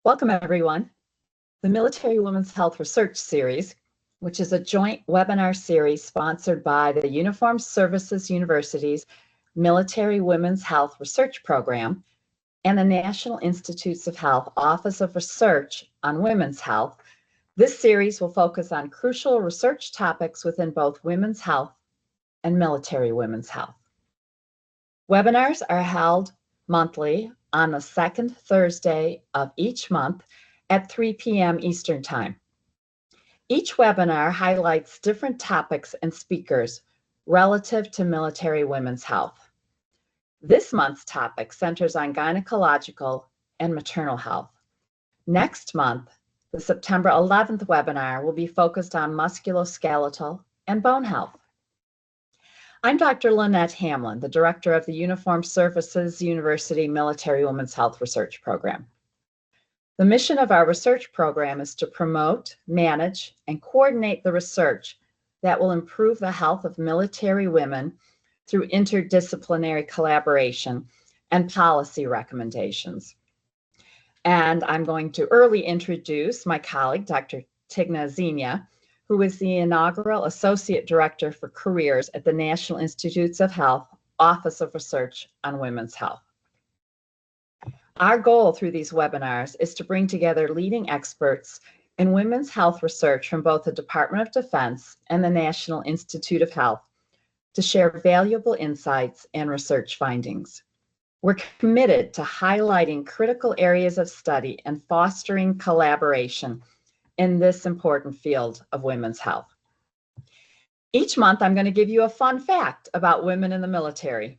Welcome, everyone. The Military Women's Health Research Series, which is a joint webinar series sponsored by the Uniformed Services University's Military Women's Health Research Program and the National Institutes of Health Office of Research on Women's Health. This series will focus on crucial research topics within both women's health and military women's health. Webinars are held monthly on the second Thursday of each month at 3 p.m. Eastern Time. Each webinar highlights different topics and speakers relative to military women's health. This month's topic centers on gynecological and maternal health. Next month, the September 11th webinar will be focused on musculoskeletal and bone health. I'm Dr. Lynette Hamlin, the director of the Uniformed Services University Military Women's Health Research Program. The mission of our research program is to promote, manage, and coordinate the research that will improve the health of military women through interdisciplinary collaboration and policy recommendations. And I'm going to early introduce my colleague, Dr. Tigna Zenia, who is the inaugural Associate Director for Careers at the National Institutes of Health Office of Research on Women's Health. Our goal through these webinars is to bring together leading experts in women's health research from both the Department of Defense and the National Institute of Health to share valuable insights and research findings. We're committed to highlighting critical areas of study and fostering collaboration in this important field of women's health. Each month, I'm going to give you a fun fact about women in the military.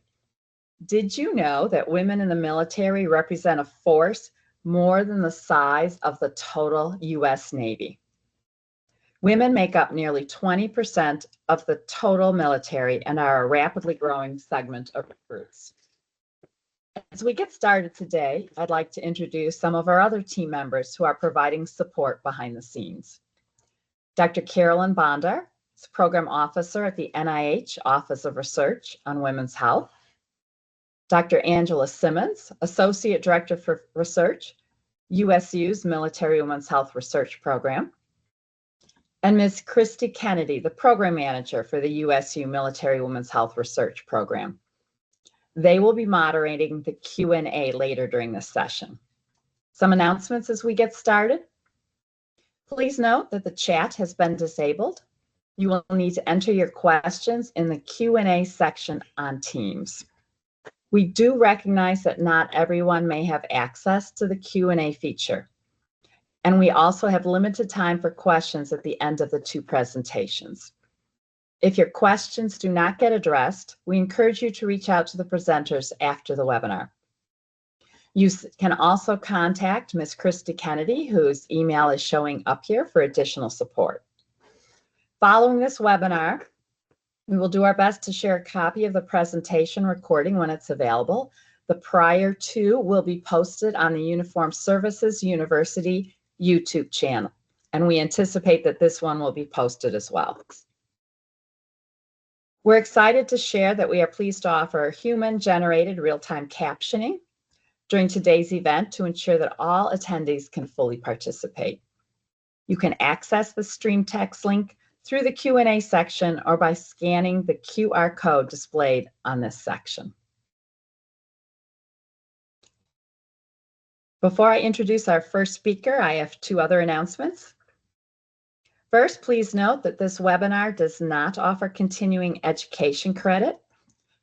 Did you know that women in the military represent a force more than the size of the total U.S. Navy? Women make up nearly 20% of the total military and are a rapidly growing segment of recruits. As we get started today, I'd like to introduce some of our other team members who are providing support behind the scenes. Dr. Carolyn Bondar is Program Officer at the NIH Office of Research on Women's Health. Dr. Angela Simmons, Associate Director for Research, USU's Military Women's Health Research Program. And Ms. Christy Kennedy, the Program Manager for the USU Military Women's Health Research Program. They will be moderating the Q&A later during this session. Some announcements as we get started. Please note that the chat has been disabled. You will need to enter your questions in the Q&A section on Teams. We do recognize that not everyone may have access to the Q&A feature. And we also have limited time for questions at the end of the two presentations. If your questions do not get addressed, we encourage you to reach out to the presenters after the webinar. You can also contact Ms. Christy Kennedy, whose email is showing up here for additional support. Following this webinar, we will do our best to share a copy of the presentation recording when it's available. The prior two will be posted on the Uniformed Services University YouTube channel, and we anticipate that this one will be posted as well. We're excited to share that we are pleased to offer human-generated real-time captioning during today's event to ensure that all attendees can fully participate. You can access the stream text link through the Q&A section or by scanning the QR code displayed on this section. Before I introduce our first speaker, I have two other announcements. First, please note that this webinar does not offer continuing education credit,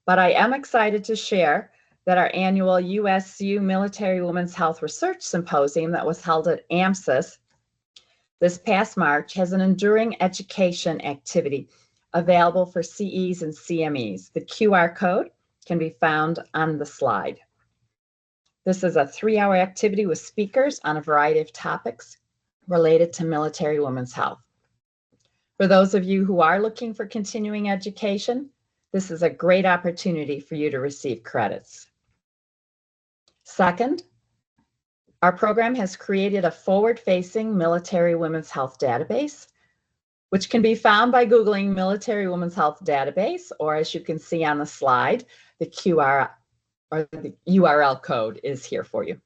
but I am excited to share that our annual USU Military Women's Health Research Symposium that was held at AMSIS this past March has an enduring education activity available for CEs and CMEs. The QR code can be found on the slide. This is a 3-hour activity with speakers on a variety of topics related to military women's health. For those of you who are looking for continuing education, this is a great opportunity for you to receive credits. Second, our program has created a forward-facing military women's health database, which can be found by Googling Military Women's Health Database, or as you can see on the slide, the QR or the URL code is here for you.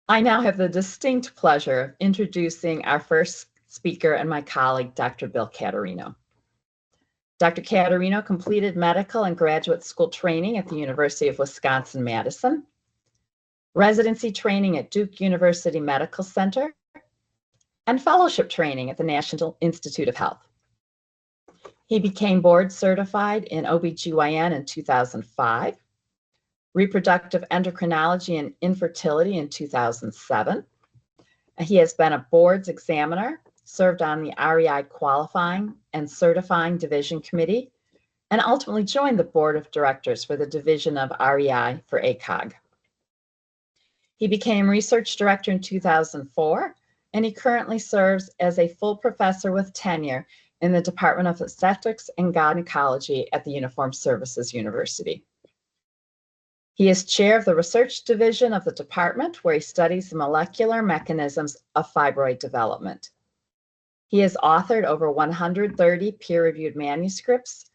I now have the distinct pleasure of introducing our first speaker and my colleague, Dr. Bill Caterino. Dr. Caterino completed medical and graduate school training at the University of Wisconsin-Madison, residency training at Duke University Medical Center, and fellowship training at the National Institute of Health. He became board certified in OBGYN in 2005, reproductive endocrinology and infertility in 2007. He has been a board's examiner, served on the REI qualifying and certifying division committee, and ultimately joined the board of directors for the division of REI for ACOG. He became research director in 2004, and he currently serves as a full professor with tenure in the Department of Obstetrics and Gynecology at the Uniformed Services University. He is chair of the research division of the department, where he studies the molecular mechanisms of fibroid development. He has authored over 130 peer-reviewed manuscripts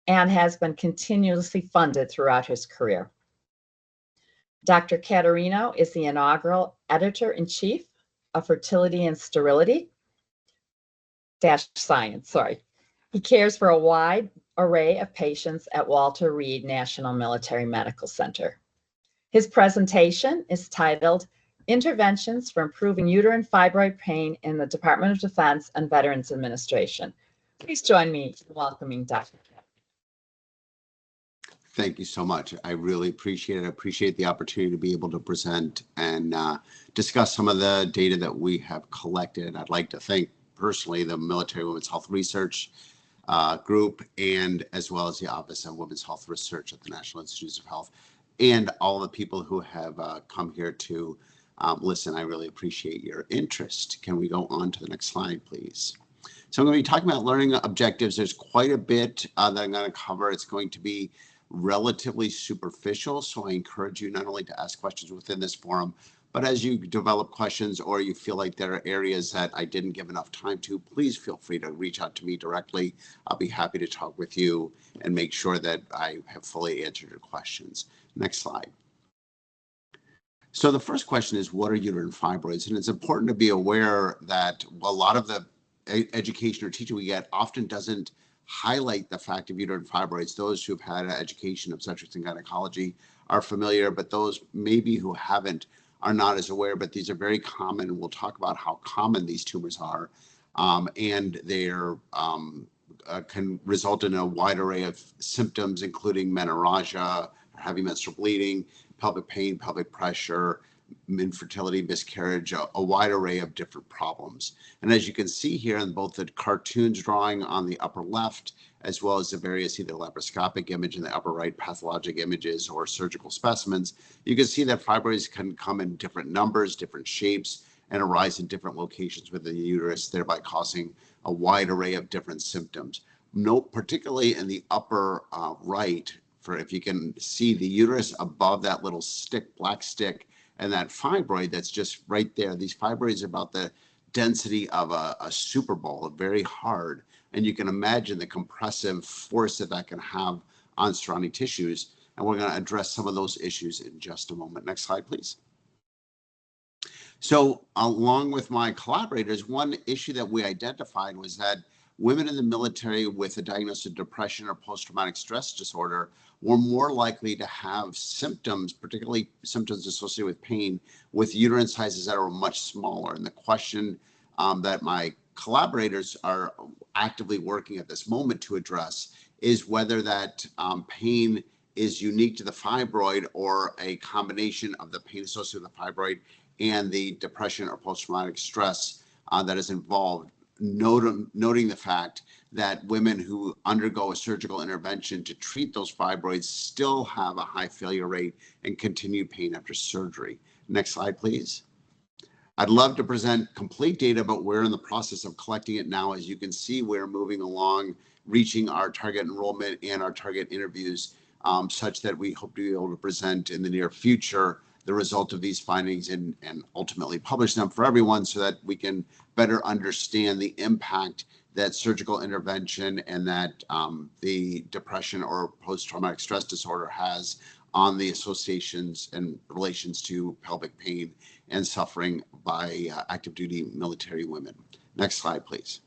and has been continuously funded throughout his career. Dr. Caterino is the inaugural editor-in-chief of Fertility and Sterility Science. He cares for a wide array of patients at Walter Reed National Military Medical Center. His presentation is titled Interventions for Improving Uterine Fibroid Pain in the Department of Defense and Veterans Administration. Please join me in welcoming Dr. Thank you so much. I really appreciate it. I appreciate the opportunity to be able to present and discuss some of the data that we have collected. I'd like to thank personally the Military Women's Health Research Group, and as well as the Office of Women's Health Research at the National Institutes of Health, and all the people who have come here to listen. I really appreciate your interest. Can we go on to the next slide, please? So I'm going to be talking about learning objectives. There's quite a bit that I'm going to cover. It's going to be relatively superficial, so I encourage you not only to ask questions within this forum, but as you develop questions or you feel like there are areas that I didn't give enough time to, please feel free to reach out to me directly. I'll be happy to talk with you and make sure that I have fully answered your questions. Next slide. So the first question is, what are uterine fibroids? And it's important to be aware that a lot of the education or teaching we get often doesn't highlight the fact of uterine fibroids. Those who've had an education of obstetrics and gynecology are familiar, but those maybe who haven't are not as aware, but these are very common, and we'll talk about how common these tumors are. And they're can result in a wide array of symptoms, including menorrhagia, heavy menstrual bleeding, pelvic pain, pelvic pressure, infertility, miscarriage, a wide array of different problems. And as you can see here in both the cartoons drawing on the upper left, as well as the various either laparoscopic image in the upper right, pathologic images, or surgical specimens, you can see that fibroids can come in different numbers, different shapes, and arise in different locations within the uterus, thereby causing a wide array of different symptoms. Note particularly in the upper right, for if you can see the uterus above that little stick, black stick, and that fibroid that's just right there. These fibroids are about the density of a Super Bowl, very hard. And you can imagine the compressive force that that can have on surrounding tissues. And we're going to address some of those issues in just a moment. Next slide, please. So along with my collaborators, one issue that we identified was that women in the military with a diagnosis of depression or post-traumatic stress disorder were more likely to have symptoms, particularly symptoms associated with pain, with uterine sizes that are much smaller. And the question that my collaborators are actively working at this moment to address is whether that pain is unique to the fibroid or a combination of the pain associated with the fibroid and the depression or post-traumatic stress that is involved. Noting the fact that women who undergo a surgical intervention to treat those fibroids still have a high failure rate and continued pain after surgery. Next slide, please. I'd love to present complete data, but we're in the process of collecting it now. As you can see, we're moving along, reaching our target enrollment and our target interviews, such that we hope to be able to present in the near future the result of these findings and ultimately publish them for everyone so that we can better understand the impact that surgical intervention and that the depression or post-traumatic stress disorder has on the associations and relations to pelvic pain and suffering by active duty military women. Next slide, please.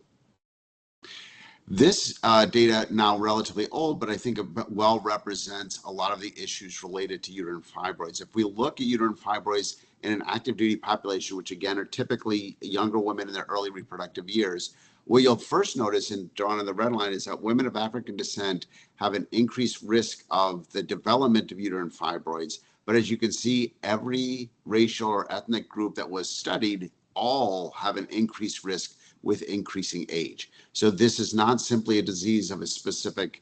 This data, now relatively old, but I think it well represents a lot of the issues related to uterine fibroids. If we look at uterine fibroids in an active duty population, which again are typically younger women in their early reproductive years, what you'll first notice, and drawn in the red line, is that women of African descent have an increased risk of the development of uterine fibroids. But as you can see, every racial or ethnic group that was studied all have an increased risk with increasing age. So this is not simply a disease of a specific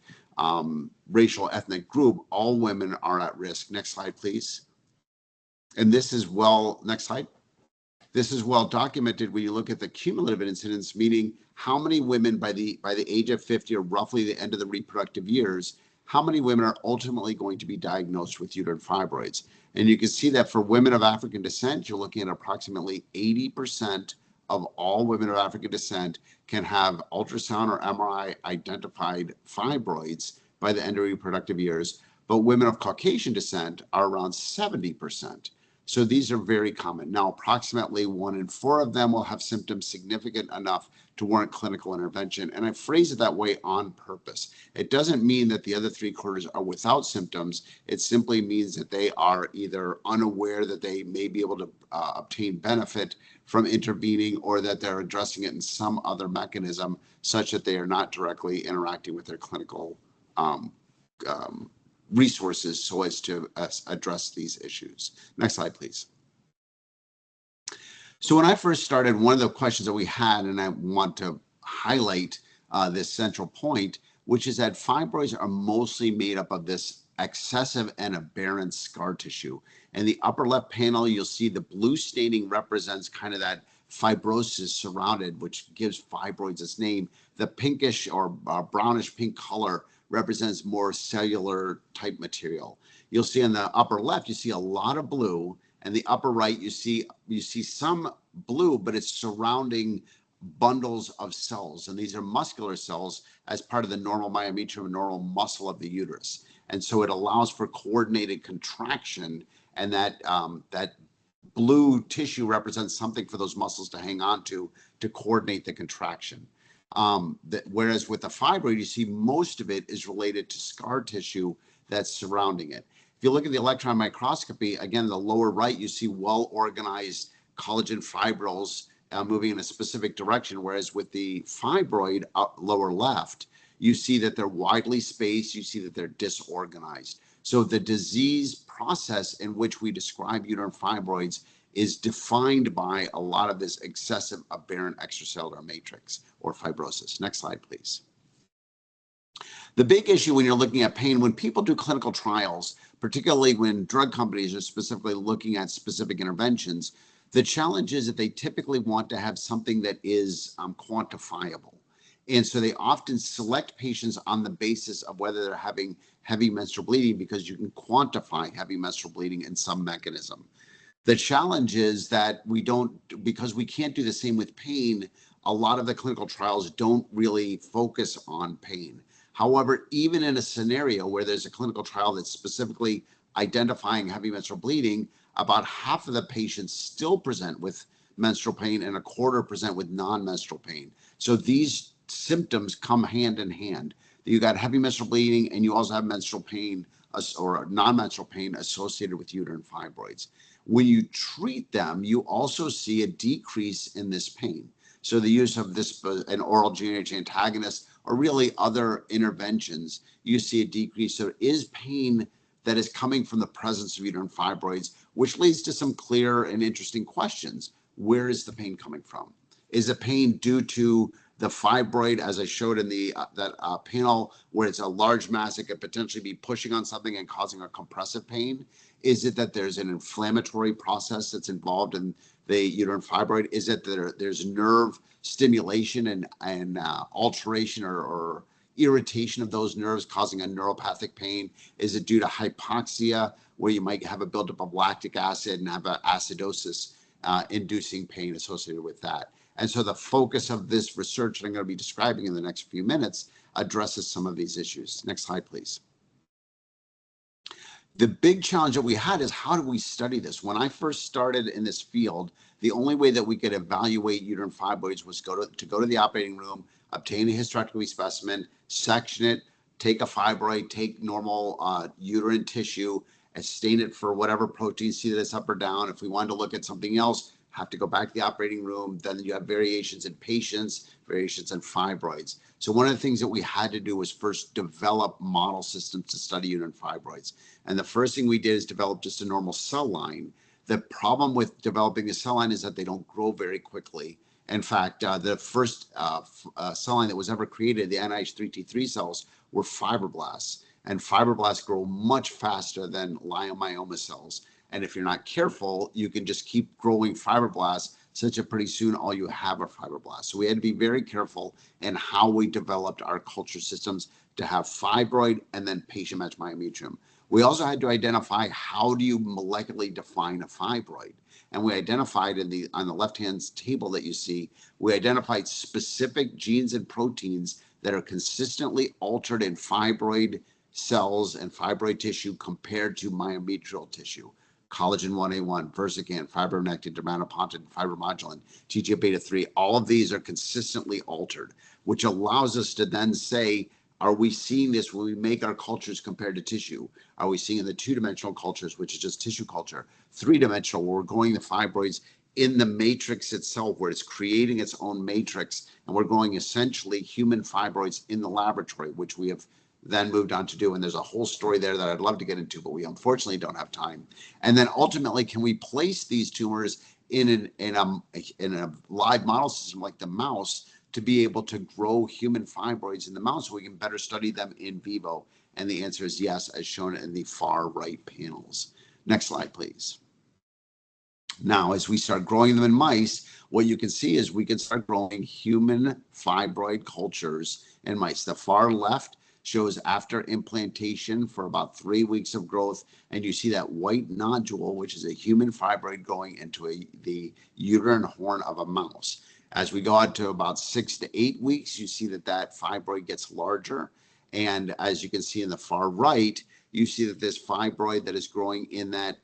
racial ethnic group. All women are at risk. Next slide, please. And this is next slide. This is well documented when you look at the cumulative incidence, meaning how many women by the age of 50 or roughly the end of the reproductive years, how many women are ultimately going to be diagnosed with uterine fibroids. And you can see that for women of African descent, you're looking at approximately 80% of all women of African descent can have ultrasound or MRI identified fibroids by the end of reproductive years, but women of Caucasian descent are around 70%. So these are very common. Now, approximately 1 in 4 of them will have symptoms significant enough to warrant clinical intervention. And I phrase it that way on purpose. It doesn't mean that the other 3/4 are without symptoms. It simply means that they are either unaware that they may be able to obtain benefit from intervening, or that they're addressing it in some other mechanism such that they are not directly interacting with their clinical resources so as to address these issues. Next slide, please. So when I first started, one of the questions that we had, and I want to highlight this central point, which is that fibroids are mostly made up of this excessive and aberrant scar tissue. In the upper left panel, you'll see the blue staining represents kind of that fibrosis surrounded, which gives fibroids its name. The pinkish or brownish pink color represents more cellular type material. You'll see in the upper left, you see a lot of blue, and the upper right, you see some blue, but it's surrounding bundles of cells. And these are muscular cells as part of the normal myometrium, normal muscle of the uterus. And so it allows for coordinated contraction, and that blue tissue represents something for those muscles to hang on to coordinate the contraction. Whereas with the fibroid, you see most of it is related to scar tissue that's surrounding it. If you look at the electron microscopy, again, the lower right, you see well-organized collagen fibrils moving in a specific direction, whereas with the fibroid lower left, you see that they're widely spaced, you see that they're disorganized. So the disease process in which we describe uterine fibroids is defined by a lot of this excessive aberrant extracellular matrix or fibrosis. Next slide, please. The big issue when you're looking at pain, when people do clinical trials, particularly when drug companies are specifically looking at specific interventions, the challenge is that they typically want to have something that is quantifiable. And so they often select patients on the basis of whether they're having heavy menstrual bleeding, because you can quantify heavy menstrual bleeding in some mechanism. The challenge is that because we can't do the same with pain, a lot of the clinical trials don't really focus on pain. However, even in a scenario where there's a clinical trial that's specifically identifying heavy menstrual bleeding, about half of the patients still present with menstrual pain and 1/4 present with non-menstrual pain. So these symptoms come hand in hand. You got heavy menstrual bleeding, and you also have menstrual pain or non-menstrual pain associated with uterine fibroids. When you treat them, you also see a decrease in this pain. So the use of an oral GnRH antagonist or really other interventions, you see a decrease. So it is pain that is coming from the presence of uterine fibroids, which leads to some clear and interesting questions. Where is the pain coming from? Is the pain due to the fibroid, as I showed in that panel, where it's a large mass, it could potentially be pushing on something and causing a compressive pain? Is it that there's an inflammatory process that's involved in the uterine fibroid? Is it that there's nerve stimulation and alteration or irritation of those nerves causing a neuropathic pain? Is it due to hypoxia, where you might have a buildup of lactic acid and have an acidosis inducing pain associated with that? And so the focus of this research that I'm going to be describing in the next few minutes addresses some of these issues. Next slide, please. The big challenge that we had is, how do we study this? When I first started in this field, the only way that we could evaluate uterine fibroids was go to the operating room, obtain a hysterectomy specimen, section it, take a fibroid, take normal uterine tissue, and stain it for whatever protein, see that it's up or down. If we wanted to look at something else, have to go back to the operating room. Then you have variations in patients, variations in fibroids. So one of the things that we had to do was first develop model systems to study uterine fibroids. And the first thing we did is develop just a normal cell line. The problem with developing a cell line is that they don't grow very quickly. In fact, the first cell line that was ever created, the NIH3T3 cells, were fibroblasts. And fibroblasts grow much faster than leiomyoma cells. And if you're not careful, you can just keep growing fibroblasts, such that pretty soon all you have are fibroblasts. So we had to be very careful in how we developed our culture systems to have fibroid and then patient-matched myometrium. We also had to identify, how do you molecularly define a fibroid? And we identified on the left-hand table that you see, we identified specific genes and proteins that are consistently altered in fibroid cells and fibroid tissue compared to myometrial tissue. Collagen 1A1, Versican, fibronectin, dermatopontin, fibromodulin, TGF-beta3, all of these are consistently altered, which allows us to then say, are we seeing this when we make our cultures compared to tissue? Are we seeing in the two-dimensional cultures, which is just tissue culture, three-dimensional, where we're growing the fibroids in the matrix itself, where it's creating its own matrix, and we're growing essentially human fibroids in the laboratory, which we have then moved on to do. And there's a whole story there that I'd love to get into, but we unfortunately don't have time. And then ultimately, can we place these tumors in a live model system like the mouse to be able to grow human fibroids in the mouse so we can better study them in vivo? And the answer is yes, as shown in the far right panels. Next slide, please. Now, as we start growing them in mice, what you can see is we can start growing human fibroid cultures in mice. The far left shows after implantation for about 3 weeks of growth, and you see that white nodule, which is a human fibroid going into the uterine horn of a mouse. As we go on to about 6 to 8 weeks, you see that fibroid gets larger. And as you can see in the far right, you see that this fibroid that is growing in that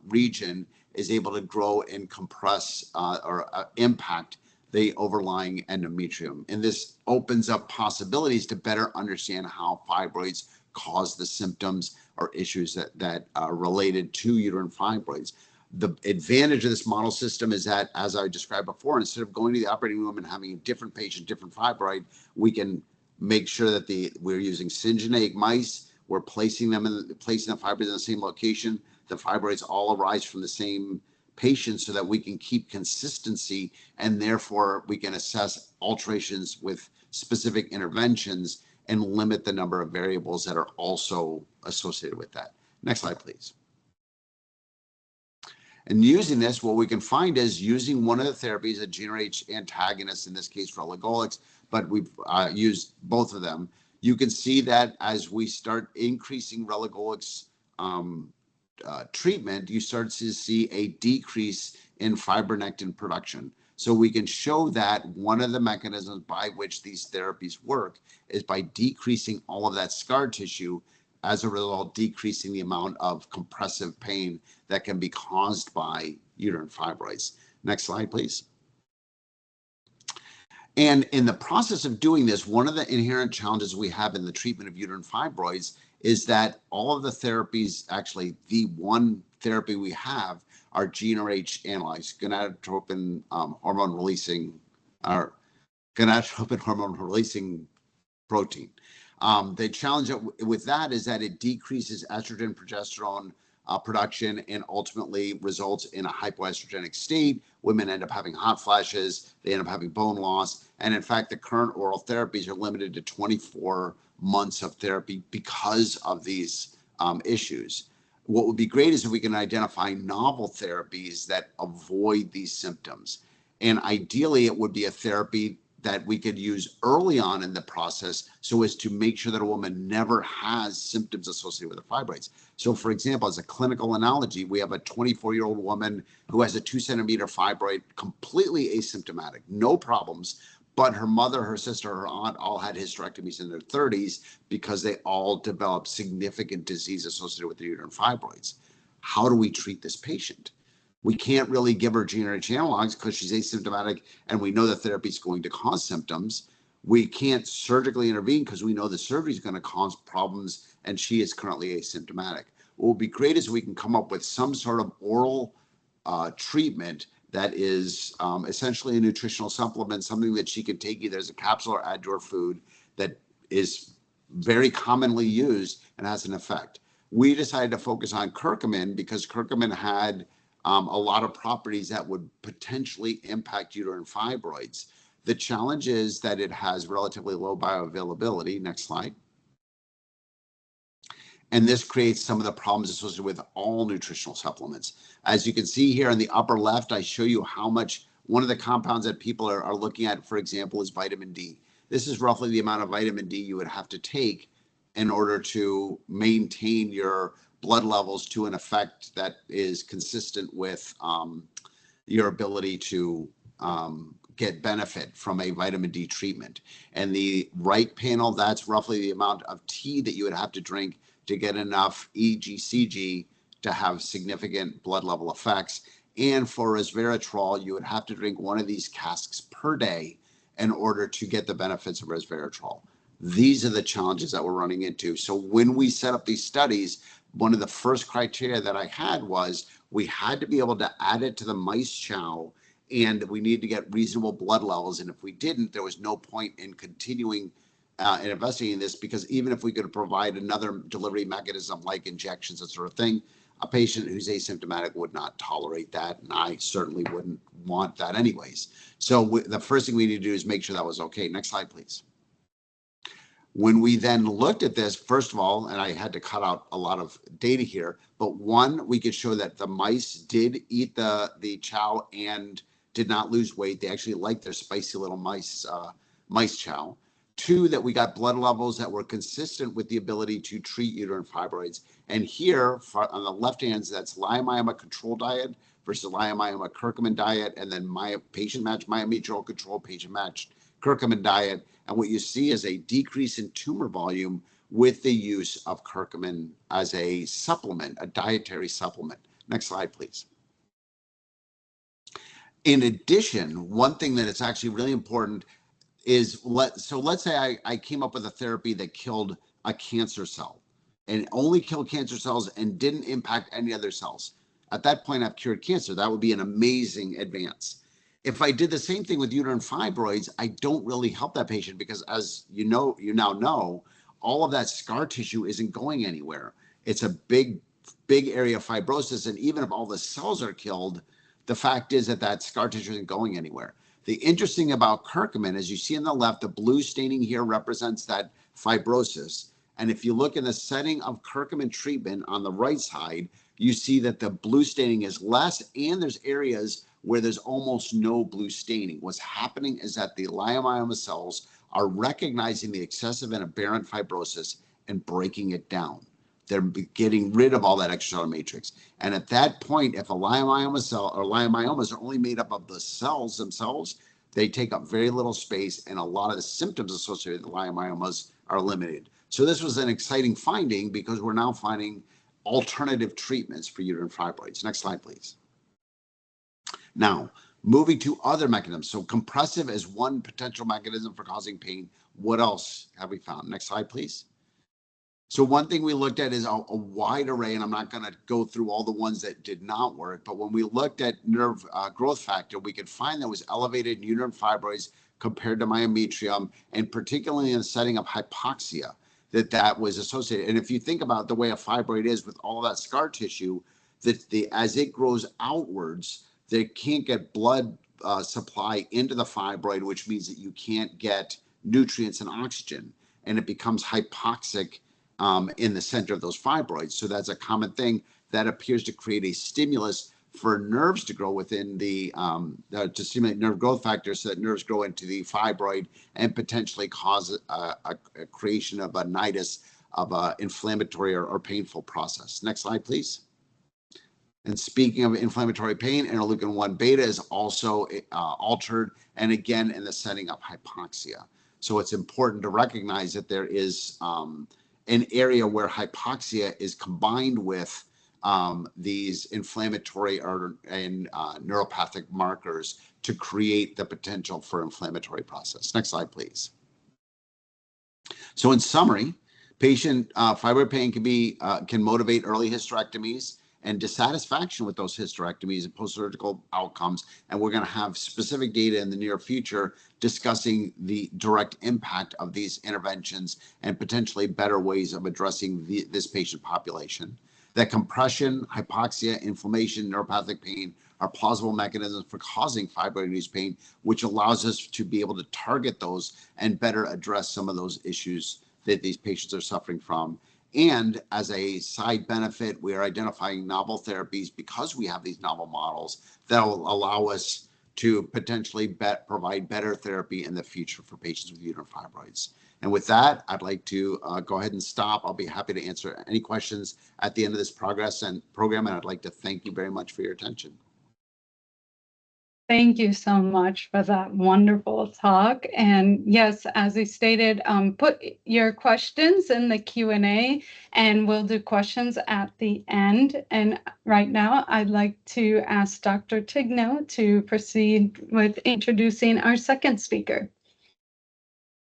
region is able to grow and compress or impact the overlying endometrium. And this opens up possibilities to better understand how fibroids cause the symptoms or issues that are related to uterine fibroids. The advantage of this model system is that, as I described before, instead of going to the operating room and having a different patient, different fibroid, we can make sure that we're using syngeneic mice. We're placing the fibroids in the same location. The fibroids all arise from the same patient so that we can keep consistency, and therefore we can assess alterations with specific interventions and limit the number of variables that are also associated with that. Next slide, please. And using this, what we can find is using one of the therapies, a GnRH antagonist, in this case for elagolix, but we've used both of them. You can see that as we start increasing relugolix treatment, you start to see a decrease in fibronectin production. So we can show that one of the mechanisms by which these therapies work is by decreasing all of that scar tissue, as a result, decreasing the amount of compressive pain that can be caused by uterine fibroids. Next slide, please. And in the process of doing this, one of the inherent challenges we have in the treatment of uterine fibroids is that all of the therapies, actually the one therapy we have, are GnRH analogs, gonadotropin hormone releasing protein. The challenge with that is that it decreases estrogen, progesterone production, and ultimately results in a hypoestrogenic state. Women end up having hot flashes, they end up having bone loss, and in fact, the current oral therapies are limited to 24 months of therapy because of these issues. What would be great is if we can identify novel therapies that avoid these symptoms. And ideally, it would be a therapy that we could use early on in the process so as to make sure that a woman never has symptoms associated with the fibroids. So for example, as a clinical analogy, we have a 24-year-old woman who has a 2-centimeter fibroid, completely asymptomatic, no problems, but her mother, her sister, her aunt all had hysterectomies in their 30s because they all developed significant disease associated with the uterine fibroids. How do we treat this patient? We can't really give her GnRH analogs because she's asymptomatic and we know the therapy is going to cause symptoms. We can't surgically intervene because we know the surgery is going to cause problems and she is currently asymptomatic. What would be great is we can come up with some sort of oral treatment that is essentially a nutritional supplement, something that she can take either as a capsule or add to her food that is very commonly used and has an effect. We decided to focus on curcumin because curcumin had a lot of properties that would potentially impact uterine fibroids. The challenge is that it has relatively low bioavailability. Next slide. And this creates some of the problems associated with all nutritional supplements. As you can see here in the upper left, I show you how much one of the compounds that people are looking at, for example, is vitamin D. This is roughly the amount of vitamin D you would have to take in order to maintain your blood levels to an effect that is consistent with your ability to get benefit from a vitamin D treatment. And the right panel, that's roughly the amount of tea that you would have to drink to get enough EGCG to have significant blood level effects. And for resveratrol, you would have to drink one of these casks per day in order to get the benefits of resveratrol. These are the challenges that we're running into. So when we set up these studies, one of the first criteria that I had was we had to be able to add it to the mice chow and we needed to get reasonable blood levels. And if we didn't, there was no point in continuing and investigating this, because even if we could provide another delivery mechanism like injections, that sort of thing, a patient who's asymptomatic would not tolerate that. And I certainly wouldn't want that anyways. So the first thing we need to do is make sure that was okay. Next slide, please. When we then looked at this, first of all, and I had to cut out a lot of data here, but one, we could show that the mice did eat the chow and did not lose weight. They actually liked their spicy little mice chow. Two, that we got blood levels that were consistent with the ability to treat uterine fibroids. And here on the left hand, that's Leiomyoma control diet versus Leiomyoma curcumin diet, and then patient-matched myometrial control, patient-matched curcumin diet. And what you see is a decrease in tumor volume with the use of curcumin as a supplement, a dietary supplement. Next slide, please. In addition, one thing that is actually really important is, let's say I came up with a therapy that killed a cancer cell and only killed cancer cells and didn't impact any other cells. At that point, I've cured cancer. That would be an amazing advance. If I did the same thing with uterine fibroids, I don't really help that patient because, as you now know, all of that scar tissue isn't going anywhere. It's a big area of fibrosis. And even if all the cells are killed, the fact is that scar tissue isn't going anywhere. The interesting about curcumin, as you see on the left, the blue staining here represents that fibrosis. And if you look in the setting of curcumin treatment on the right side, you see that the blue staining is less, and there's areas where there's almost no blue staining. What's happening is that the leiomyoma cells are recognizing the excessive and aberrant fibrosis and breaking it down. They're getting rid of all that extracellular matrix. And at that point, if a leiomyoma cell or leiomyomas are only made up of the cells themselves, they take up very little space, and a lot of the symptoms associated with the leiomyomas are eliminated. So this was an exciting finding because we're now finding alternative treatments for uterine fibroids. Next slide, please. Now, moving to other mechanisms. So compressive is one potential mechanism for causing pain. What else have we found? Next slide, please. So one thing we looked at is a wide array, and I'm not going to go through all the ones that did not work, but when we looked at nerve growth factor, we could find that was elevated in uterine fibroids compared to myometrium, and particularly in the setting of hypoxia, that was associated. And if you think about the way a fibroid is with all that scar tissue, as it grows outwards, they can't get blood supply into the fibroid, which means that you can't get nutrients and oxygen, and it becomes hypoxic in the center of those fibroids. So that's a common thing that appears to create a stimulus for nerves to grow within to stimulate nerve growth factors so that nerves grow into the fibroid and potentially cause a creation of a nidus, of an inflammatory or painful process. Next slide, please. And speaking of inflammatory pain, interleukin 1 beta is also altered, and again in the setting of hypoxia. So it's important to recognize that there is an area where hypoxia is combined with these inflammatory and neuropathic markers to create the potential for inflammatory process. Next slide, please. So in summary, patient fibroid pain can motivate early hysterectomies and dissatisfaction with those hysterectomies and post-surgical outcomes. And we're going to have specific data in the near future discussing the direct impact of these interventions and potentially better ways of addressing this patient population. That compression, hypoxia, inflammation, neuropathic pain are plausible mechanisms for causing fibroid-induced pain, which allows us to be able to target those and better address some of those issues that these patients are suffering from. And as a side benefit, we are identifying novel therapies because we have these novel models that will allow us to potentially provide better therapy in the future for patients with uterine fibroids. And with that, I'd like to go ahead and stop. I'll be happy to answer any questions at the end of this program, and I'd like to thank you very much for your attention. Thank you so much for that wonderful talk. And yes, as I stated, put your questions in the Q&A and we'll do questions at the end. And right now, I'd like to ask Dr. Tigno to proceed with introducing our second speaker.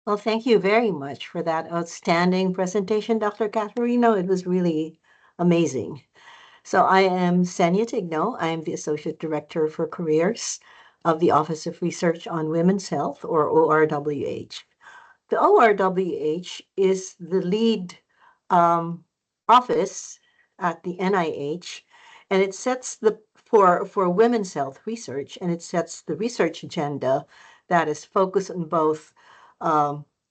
Well, thank you very much for that outstanding presentation, Dr. Caterino. It was really amazing. So I am Senia Tigno. I am the Associate Director for Careers of the Office of Research on Women's Health, or ORWH. The ORWH is the lead office at the NIH, and it sets for women's health research, and it sets the research agenda that is focused on both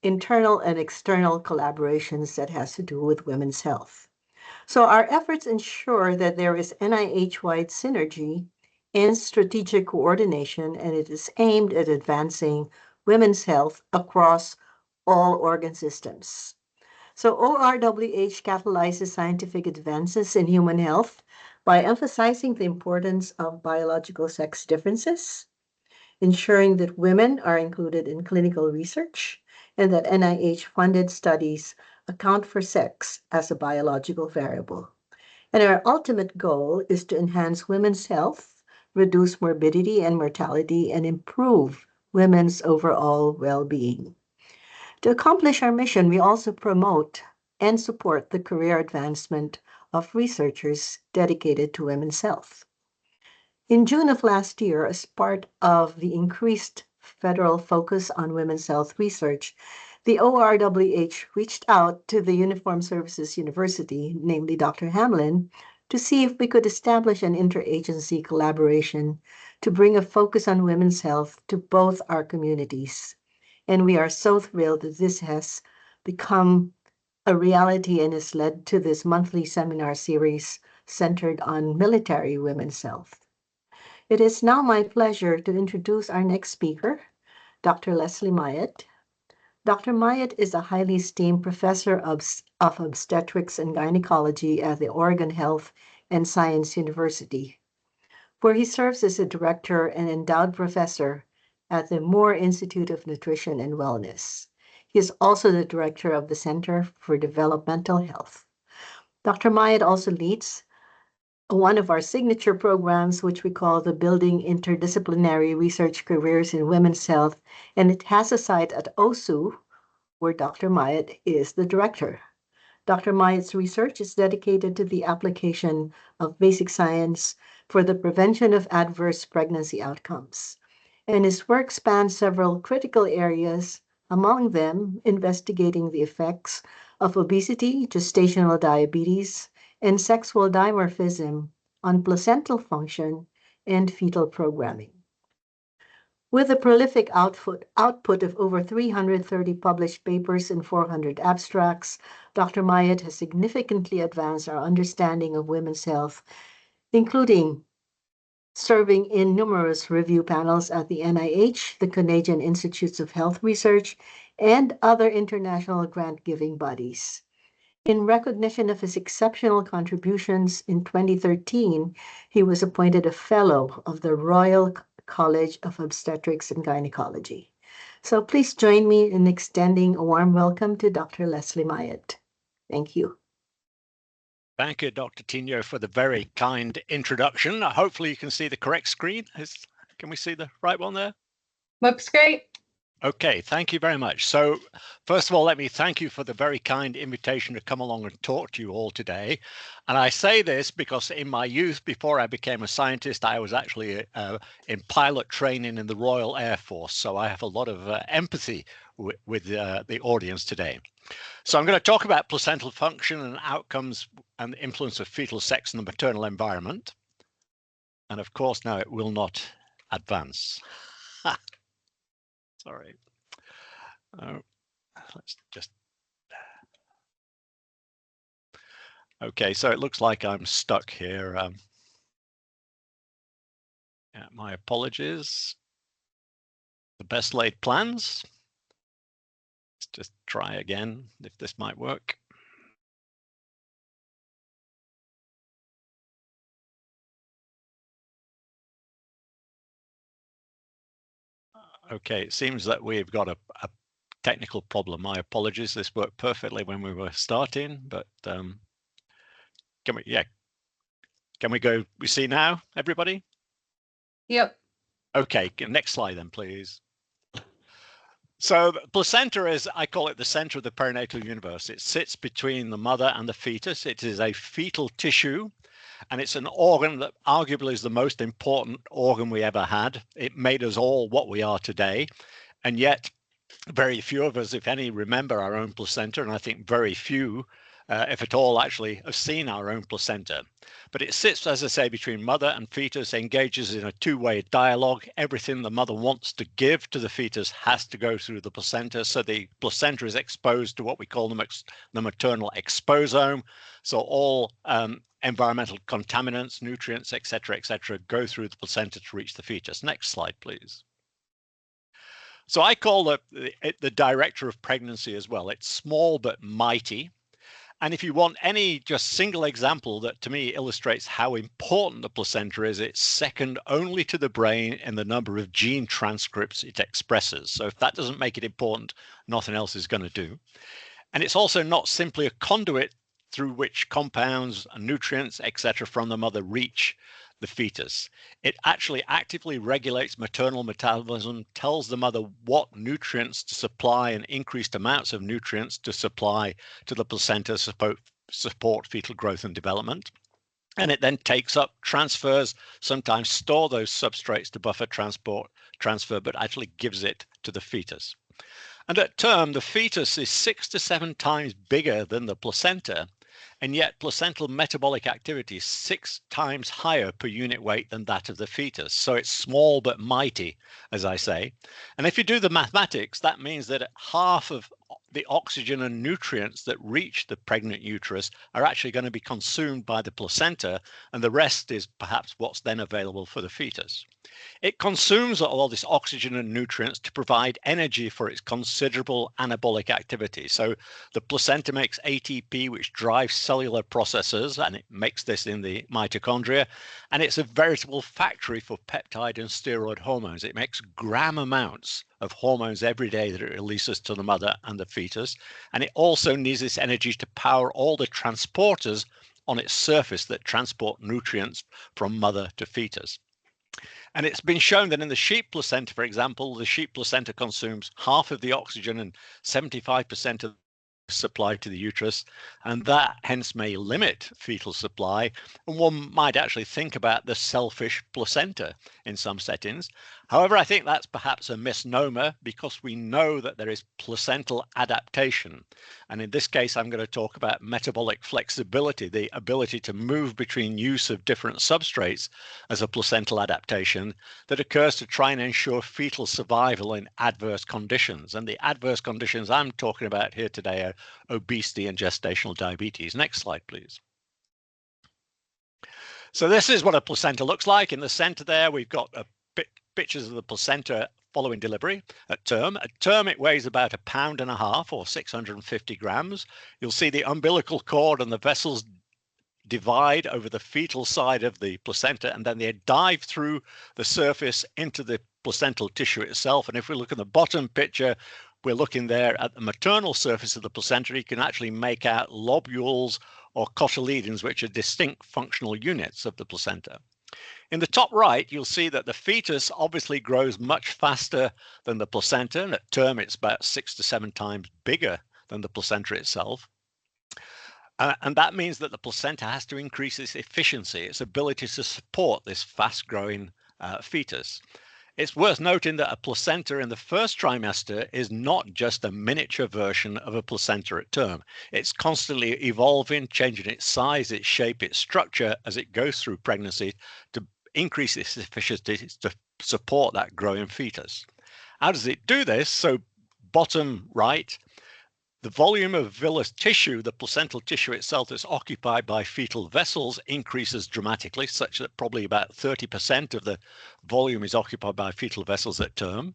internal and external collaborations that has to do with women's health. So our efforts ensure that there is NIH-wide synergy and strategic coordination, and it is aimed at advancing women's health across all organ systems. So ORWH catalyzes scientific advances in human health by emphasizing the importance of biological sex differences, ensuring that women are included in clinical research, and that NIH-funded studies account for sex as a biological variable. And our ultimate goal is to enhance women's health, reduce morbidity and mortality, and improve women's overall well-being. To accomplish our mission, we also promote and support the career advancement of researchers dedicated to women's health. In June of last year, as part of the increased federal focus on women's health research, the ORWH reached out to the Uniformed Services University, namely Dr. Hamlin, to see if we could establish an interagency collaboration to bring a focus on women's health to both our communities. And we are so thrilled that this has become a reality and has led to this monthly seminar series centered on military women's health. It is now my pleasure to introduce our next speaker, Dr. Leslie Myatt. Dr. Myatt is a highly esteemed professor of obstetrics and gynecology at the Oregon Health and Science University, where he serves as a director and endowed professor at the Moore Institute of Nutrition and Wellness. He is also the director of the Center for Developmental Health. Dr. Myatt also leads one of our signature programs, which we call the Building Interdisciplinary Research Careers in Women's Health, and it has a site at OSU, where Dr. Myatt is the director. Dr. Myatt's research is dedicated to the application of basic science for the prevention of adverse pregnancy outcomes, and his work spans several critical areas, among them investigating the effects of obesity, gestational diabetes, and sexual dimorphism on placental function and fetal programming. With a prolific output of over 330 published papers and 400 abstracts, Dr. Myatt has significantly advanced our understanding of women's health, including serving in numerous review panels at the NIH, the Canadian Institutes of Health Research, and other international grant-giving bodies. In recognition of his exceptional contributions in 2013, he was appointed a Fellow of the Royal College of Obstetrics and Gynecology. So please join me in extending a warm welcome to Dr. Leslie Myatt. Thank you. Thank you, Dr. Tino, for the very kind introduction. Hopefully you can see the correct screen. Can we see the right one there? Looks great. Okay, thank you very much. So first of all, let me thank you for the very kind invitation to come along and talk to you all today. And I say this because in my youth, before I became a scientist, I was actually in pilot training in the Royal Air Force. So I have a lot of empathy with the audience today. So I'm going to talk about placental function and outcomes and the influence of fetal sex in the maternal environment. And of course, now it will not advance. Sorry. Let's just. Okay, so it looks like I'm stuck here. Yeah, my apologies. The best laid plans. Let's just try again if this might work. Okay, it seems that we've got a technical problem. My apologies. This worked perfectly when we were starting, but can we go? We see now, everybody? Yep. Okay, next slide then, please. So the placenta is, I call it the center of the perinatal universe. It sits between the mother and the fetus. It is a fetal tissue, and it's an organ that arguably is the most important organ we ever had. It made us all what we are today, and yet very few of us, if any, remember our own placenta, and I think very few, if at all, actually have seen our own placenta. But it sits, as I say, between mother and fetus, engages in a two-way dialogue. Everything the mother wants to give to the fetus has to go through the placenta. So the placenta is exposed to what we call the maternal exposome. So all environmental contaminants, nutrients, et cetera, go through the placenta to reach the fetus. Next slide, please. So I call it the director of pregnancy as well. It's small but mighty. And if you want any just single example that to me illustrates how important the placenta is, it's second only to the brain in the number of gene transcripts it expresses. So if that doesn't make it important, nothing else is going to do. And it's also not simply a conduit through which compounds and nutrients, etc., from the mother reach the fetus. It actually actively regulates maternal metabolism, tells the mother what nutrients to supply and increased amounts of nutrients to supply to the placenta to support fetal growth and development. And it then takes up, transfers, sometimes store those substrates to buffer transfer, but actually gives it to the fetus. And at term, the fetus is 6 to 7 times bigger than the placenta, and yet placental metabolic activity is 6 times higher per unit weight than that of the fetus. So it's small but mighty, as I say. And if you do the mathematics, that means that half of the oxygen and nutrients that reach the pregnant uterus are actually going to be consumed by the placenta, and the rest is perhaps what's then available for the fetus. It consumes all this oxygen and nutrients to provide energy for its considerable anabolic activity. So the placenta makes ATP, which drives cellular processes, and it makes this in the mitochondria. And it's a veritable factory for peptide and steroid hormones. It makes gram amounts of hormones every day that it releases to the mother and the fetus. And it also needs this energy to power all the transporters on its surface that transport nutrients from mother to fetus. And it's been shown that in the sheep placenta, for example, the sheep placenta consumes half of the oxygen and 75% of supply to the uterus, and that hence may limit fetal supply. And one might actually think about the selfish placenta in some settings. However, I think that's perhaps a misnomer, because we know that there is placental adaptation. And in this case, I'm going to talk about metabolic flexibility, the ability to move between use of different substrates as a placental adaptation that occurs to try and ensure fetal survival in adverse conditions. And the adverse conditions I'm talking about here today are obesity and gestational diabetes. Next slide, please. So this is what a placenta looks like. In the center there, we've got pictures of the placenta following delivery at term. At term, it weighs about 1.5 pounds or 650 grams. You'll see the umbilical cord and the vessels divide over the fetal side of the placenta, and then they dive through the surface into the placental tissue itself. And if we look at the bottom picture, we're looking there at the maternal surface of the placenta. You can actually make out lobules or cotyledons, which are distinct functional units of the placenta. In the top right, you'll see that the fetus obviously grows much faster than the placenta, and at term it's about 6 to 7 times bigger than the placenta itself. And that means that the placenta has to increase its efficiency, its ability to support this fast-growing fetus. It's worth noting that a placenta in the first trimester is not just a miniature version of a placenta at term. It's constantly evolving, changing its size, its shape, its structure as it goes through pregnancy to increase its efficiency to support that growing fetus. How does it do this? So bottom right, the volume of villus tissue, the placental tissue itself that's occupied by fetal vessels, increases dramatically, such that probably about 30% of the volume is occupied by fetal vessels at term.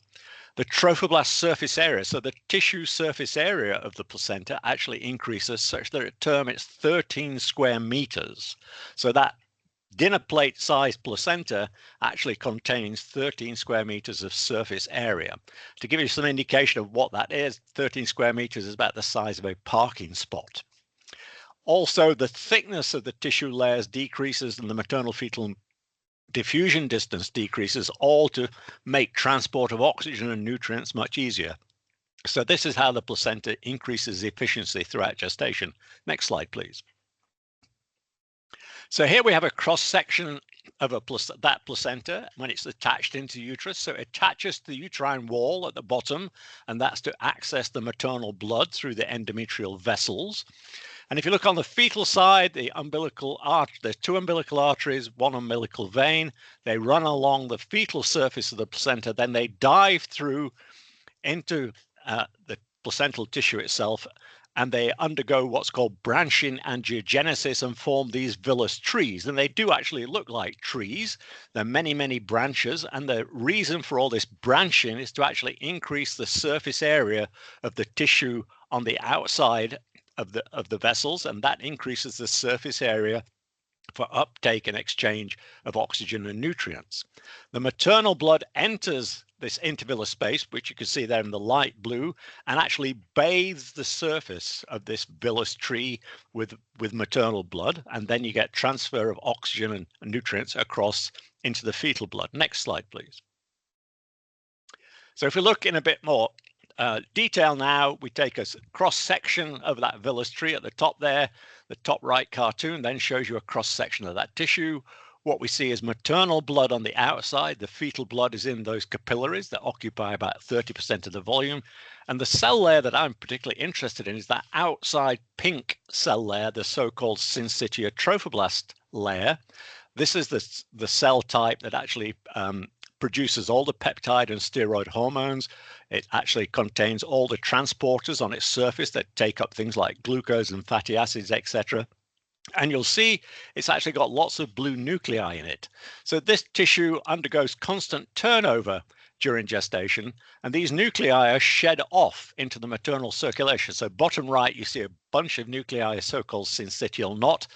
The trophoblast surface area, so the tissue surface area of the placenta, actually increases such that at term it's 13 square meters. So that dinner plate sized placenta actually contains 13 square meters of surface area. To give you some indication of what that is, 13 square meters is about the size of a parking spot. Also, the thickness of the tissue layers decreases and the maternal fetal diffusion distance decreases, all to make transport of oxygen and nutrients much easier. So this is how the placenta increases efficiency throughout gestation. Next slide, please. So here we have a cross-section of that placenta when it's attached into uterus. So it attaches to the uterine wall at the bottom, and that's to access the maternal blood through the endometrial vessels. And if you look on the fetal side, there's 2 umbilical arteries, 1 umbilical vein. They run along the fetal surface of the placenta, then they dive through into the placental tissue itself, and they undergo what's called branching angiogenesis and form these villus trees. And they do actually look like trees. There are many, many branches. And the reason for all this branching is to actually increase the surface area of the tissue on the outside of the vessels. And that increases the surface area for uptake and exchange of oxygen and nutrients. The maternal blood enters this intervillus space, which you can see there in the light blue, and actually bathes the surface of this villus tree with maternal blood, and then you get transfer of oxygen and nutrients across into the fetal blood. Next slide, please. So if we look in a bit more detail now, we take a cross-section of that villus tree at the top there. The top right cartoon then shows you a cross-section of that tissue. What we see is maternal blood on the outside. The fetal blood is in those capillaries that occupy about 30% of the volume. And the cell layer that I'm particularly interested in is that outside pink cell layer, the so-called syncytial trophoblast layer. This is the cell type that actually produces all the peptide and steroid hormones. It actually contains all the transporters on its surface that take up things like glucose and fatty acids, etc. And you'll see it's actually got lots of blue nuclei in it. So this tissue undergoes constant turnover during gestation, and these nuclei are shed off into the maternal circulation. So bottom right, you see a bunch of nuclei, so-called syncytial knot.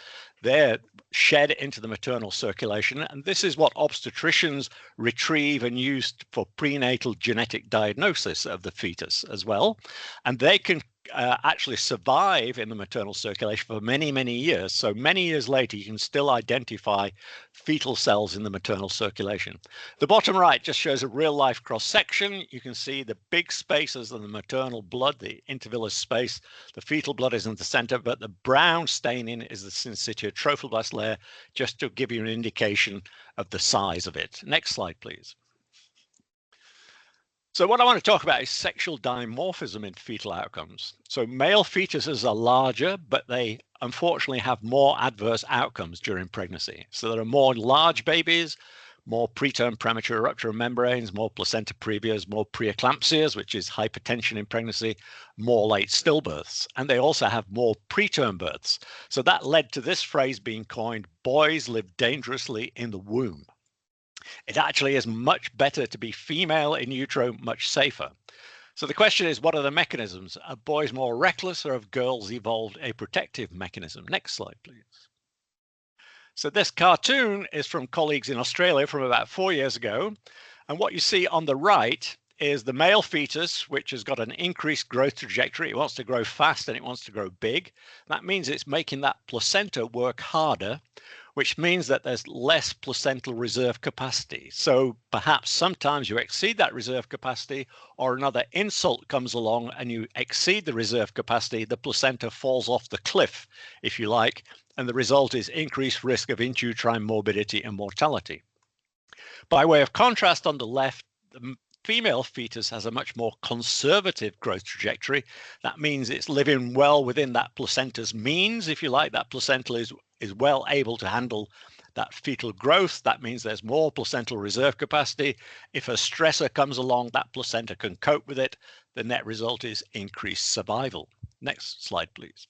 They're shed into the maternal circulation, and this is what obstetricians retrieve and use for prenatal genetic diagnosis of the fetus as well. And they can actually survive in the maternal circulation for many, many years. So many years later, you can still identify fetal cells in the maternal circulation. The bottom right just shows a real life cross section. You can see the big spaces of the maternal blood, the intervillus space. The fetal blood is in the center, but the brown staining is the syncytial trophoblast layer, just to give you an indication of the size of it. Next slide, please. So what I want to talk about is sexual dimorphism in fetal outcomes. So male fetuses are larger, but they unfortunately have more adverse outcomes during pregnancy. So there are more large babies, more preterm premature rupture of membranes, more placenta previas, more preeclampsias, which is hypertension in pregnancy, more late stillbirths. And they also have more preterm births. So that led to this phrase being coined, boys live dangerously in the womb. It actually is much better to be female in utero, much safer. So the question is, what are the mechanisms? Are boys more reckless, or have girls evolved a protective mechanism? Next slide, please. So this cartoon is from colleagues in Australia from about 4 years ago. And what you see on the right is the male fetus, which has got an increased growth trajectory. It wants to grow fast and it wants to grow big. That means it's making that placenta work harder, which means that there's less placental reserve capacity. So perhaps sometimes you exceed that reserve capacity, or another insult comes along and you exceed the reserve capacity, the placenta falls off the cliff, if you like, and the result is increased risk of intrauterine morbidity and mortality. By way of contrast, on the left, the female fetus has a much more conservative growth trajectory. That means it's living well within that placenta's means, if you like. That placenta is well able to handle that fetal growth. That means there's more placental reserve capacity. If a stressor comes along, that placenta can cope with it. The net result is increased survival. Next slide, please.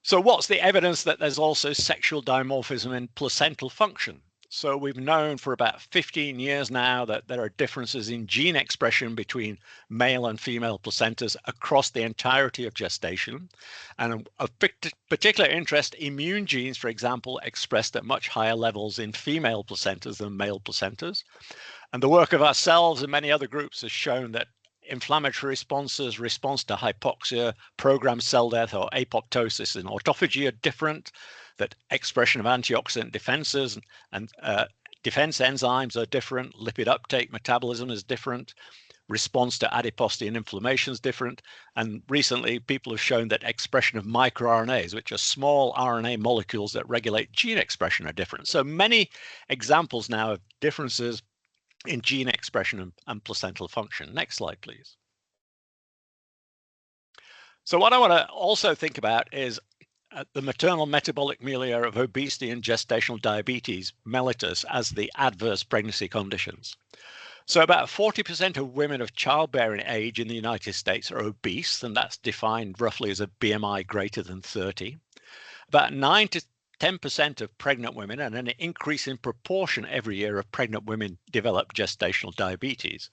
So what's the evidence that there's also sexual dimorphism in placental function? So we've known for about 15 years now that there are differences in gene expression between male and female placentas across the entirety of gestation. And of particular interest, immune genes, for example, expressed at much higher levels in female placentas than male placentas. And the work of ourselves and many other groups has shown that inflammatory responses, response to hypoxia, programmed cell death, or apoptosis and autophagy are different, that expression of antioxidant defenses and defense enzymes are different, lipid uptake metabolism is different, response to adiposity and inflammation is different, and recently people have shown that expression of microRNAs, which are small RNA molecules that regulate gene expression, are different. So many examples now of differences in gene expression and placental function. Next slide, please. So what I want to also think about is the maternal metabolic milieu of obesity and gestational diabetes, mellitus, as the adverse pregnancy conditions. So about 40% of women of childbearing age in the United States are obese, and that's defined roughly as a BMI greater than 30. About 9 to 10% of pregnant women, and an increase in proportion every year of pregnant women, develop gestational diabetes.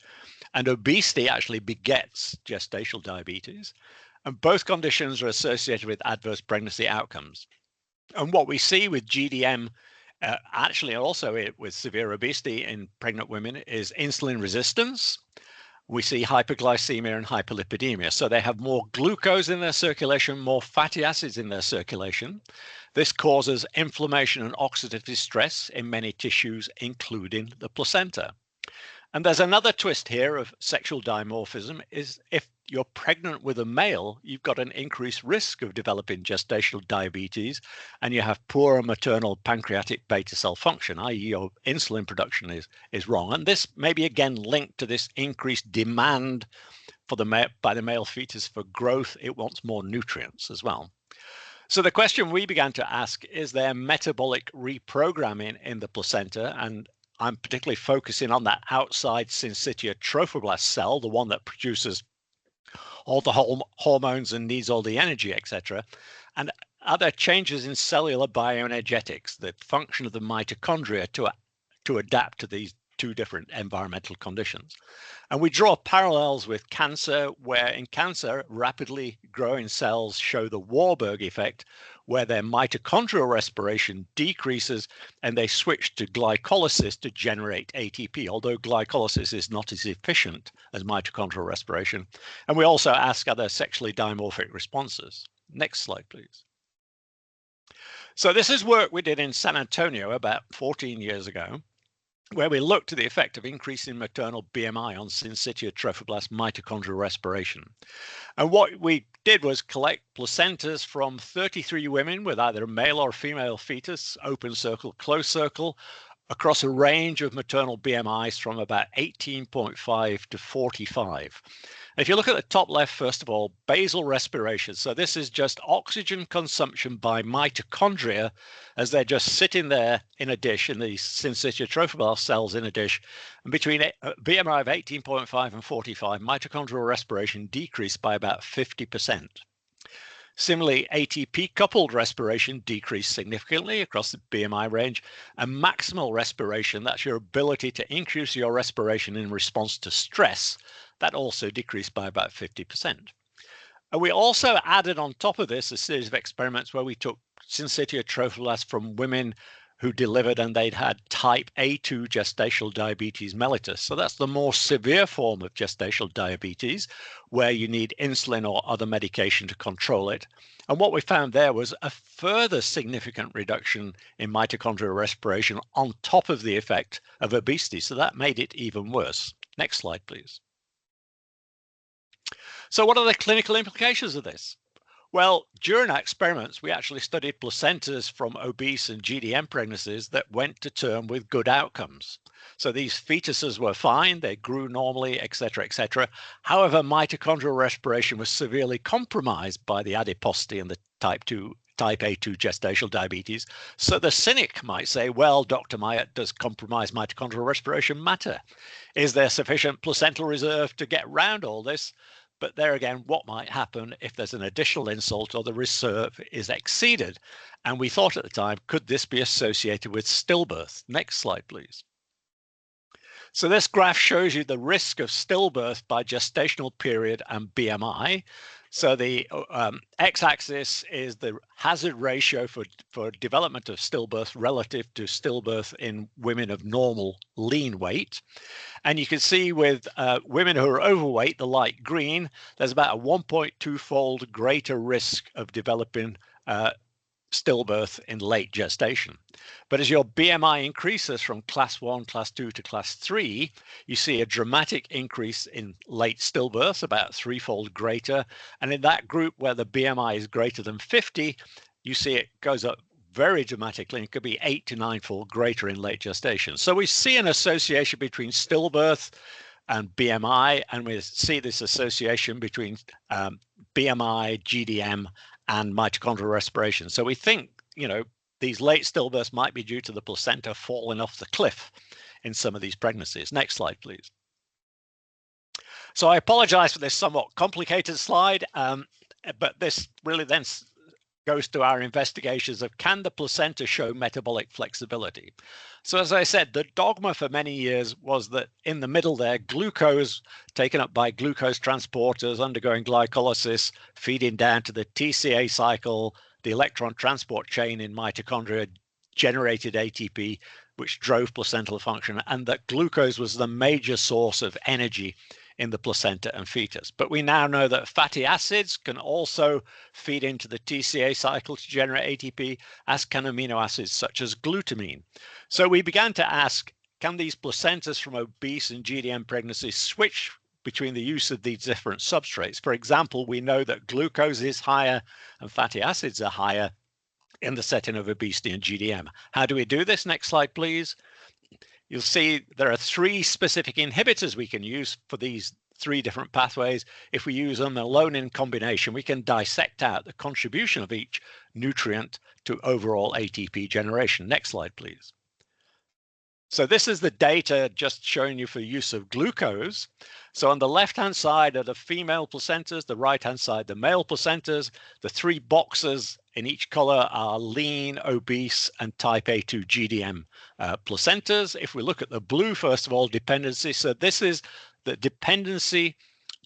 And obesity actually begets gestational diabetes. And both conditions are associated with adverse pregnancy outcomes. And what we see with GDM, actually also with severe obesity in pregnant women, is insulin resistance. We see hyperglycemia and hyperlipidemia. So they have more glucose in their circulation, more fatty acids in their circulation. This causes inflammation and oxidative stress in many tissues, including the placenta. And there's another twist here of sexual dimorphism, is if you're pregnant with a male, you've got an increased risk of developing gestational diabetes, and you have poorer maternal pancreatic beta cell function, i.e. your insulin production is wrong. And this may be again linked to this increased demand for by the male fetus for growth. It wants more nutrients as well. So the question we began to ask, is there metabolic reprogramming in the placenta? And I'm particularly focusing on that outside syncytia trophoblast cell, the one that produces all the hormones and needs all the energy, etc. And are there changes in cellular bioenergetics, the function of the mitochondria to adapt to these two different environmental conditions? And we draw parallels with cancer, where in cancer, rapidly growing cells show the Warburg effect, where their mitochondrial respiration decreases and they switch to glycolysis to generate ATP, although glycolysis is not as efficient as mitochondrial respiration. And we also ask, are there sexually dimorphic responses? Next slide, please. So this is work we did in San Antonio about 14 years ago, where we looked at the effect of increasing maternal BMI on syncytia trophoblast mitochondrial respiration. And what we did was collect placentas from 33 women with either a male or female fetus, open circle, closed circle, across a range of maternal BMIs from about 18.5 to 45. If you look at the top left, first of all, basal respiration. So this is just oxygen consumption by mitochondria as they're just sitting there in a dish, in these syncytia trophoblast cells in a dish. And between BMI of 18.5 and 45, mitochondrial respiration decreased by about 50%. Similarly, ATP-coupled respiration decreased significantly across the BMI range, and maximal respiration, that's your ability to increase your respiration in response to stress, that also decreased by about 50%. And we also added on top of this a series of experiments where we took syncytial trophoblast from women who delivered and they'd had type A2 gestational diabetes mellitus. So that's the more severe form of gestational diabetes where you need insulin or other medication to control it. And what we found there was a further significant reduction in mitochondrial respiration on top of the effect of obesity. So that made it even worse. Next slide, please. So what are the clinical implications of this? Well, during our experiments, we actually studied placentas from obese and GDM pregnancies that went to term with good outcomes. So these fetuses were fine, they grew normally, etc., etc. However, mitochondrial respiration was severely compromised by the adiposity and the type A2 gestational diabetes. So the cynic might say, well, Dr. Myatt, does compromised mitochondrial respiration matter? Is there sufficient placental reserve to get around all this? But there again, what might happen if there's an additional insult or the reserve is exceeded? And we thought at the time, could this be associated with stillbirth? Next slide, please. So this graph shows you the risk of stillbirth by gestational period and BMI. So the x-axis is the hazard ratio for development of stillbirth relative to stillbirth in women of normal lean weight. And you can see with women who are overweight, the light green, there's about a 1.2-fold greater risk of developing stillbirth in late gestation. But as your BMI increases from class 1, class 2 to class 3, you see a dramatic increase in late stillbirth, about 3-fold greater. And in that group where the BMI is greater than 50, you see it goes up very dramatically. It could be 8 to 9-fold greater in late gestation. So we see an association between stillbirth and BMI, and we see this association between BMI, GDM, and mitochondrial respiration. So we think, these late stillbirths might be due to the placenta falling off the cliff in some of these pregnancies. Next slide, please. So I apologize for this somewhat complicated slide, but this really then goes to our investigations of, can the placenta show metabolic flexibility? So as I said, the dogma for many years was that in the middle there, glucose taken up by glucose transporters undergoing glycolysis, feeding down to the TCA cycle, the electron transport chain in mitochondria generated ATP, which drove placental function, and that glucose was the major source of energy in the placenta and fetus. But we now know that fatty acids can also feed into the TCA cycle to generate ATP, as can amino acids such as glutamine. So we began to ask, can these placentas from obese and GDM pregnancies switch between the use of these different substrates? For example, we know that glucose is higher and fatty acids are higher in the setting of obesity and GDM. How do we do this? Next slide, please. You'll see there are 3 specific inhibitors we can use for these 3 different pathways. If we use them alone in combination, we can dissect out the contribution of each nutrient to overall ATP generation. Next slide, please. So this is the data just showing you for use of glucose. So on the left-hand side are the female placentas, the right-hand side, the male placentas. The 3 boxes in each color are lean, obese, and type A2 GDM placentas. If we look at the blue, first of all, dependency. So this is the dependency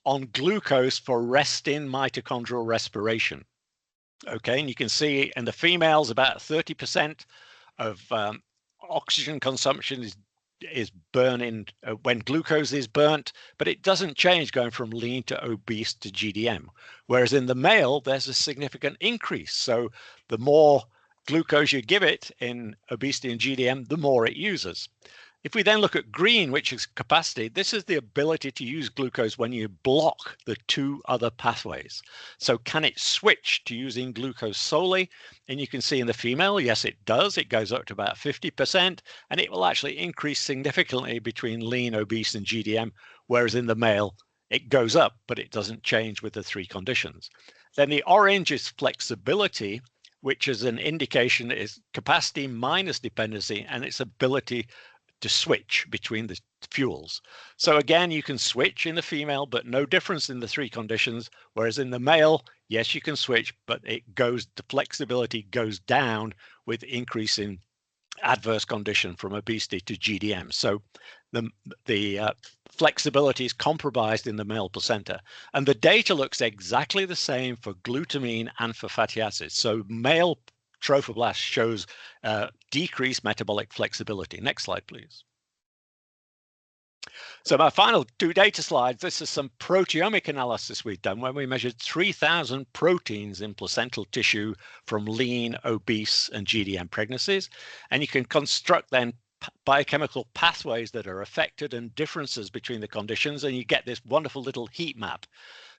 on glucose for resting mitochondrial respiration. Okay, and you can see in the females about 30% of oxygen consumption is burning when glucose is burnt, but it doesn't change going from lean to obese to GDM. Whereas in the male, there's a significant increase. So the more glucose you give it in obesity and GDM, the more it uses. If we then look at green, which is capacity, this is the ability to use glucose when you block the 2 other pathways. So can it switch to using glucose solely? And you can see in the female, yes, it does. It goes up to about 50%, and it will actually increase significantly between lean, obese, and GDM, whereas in the male, it goes up, but it doesn't change with the 3 conditions. Then the orange is flexibility, which is an indication is capacity minus dependency and its ability to switch between the fuels. So again, you can switch in the female, but no difference in the three conditions. Whereas in the male, yes, you can switch, but the flexibility goes down with increasing adverse condition from obesity to GDM. So the flexibility is compromised in the male placenta. And the data looks exactly the same for glutamine and for fatty acids. So male trophoblast shows decreased metabolic flexibility. Next slide, please. So my final two data slides, this is some proteomic analysis we've done when we measured 3,000 proteins in placental tissue from lean, obese, and GDM pregnancies. And you can construct then biochemical pathways that are affected and differences between the conditions, and you get this wonderful little heat map.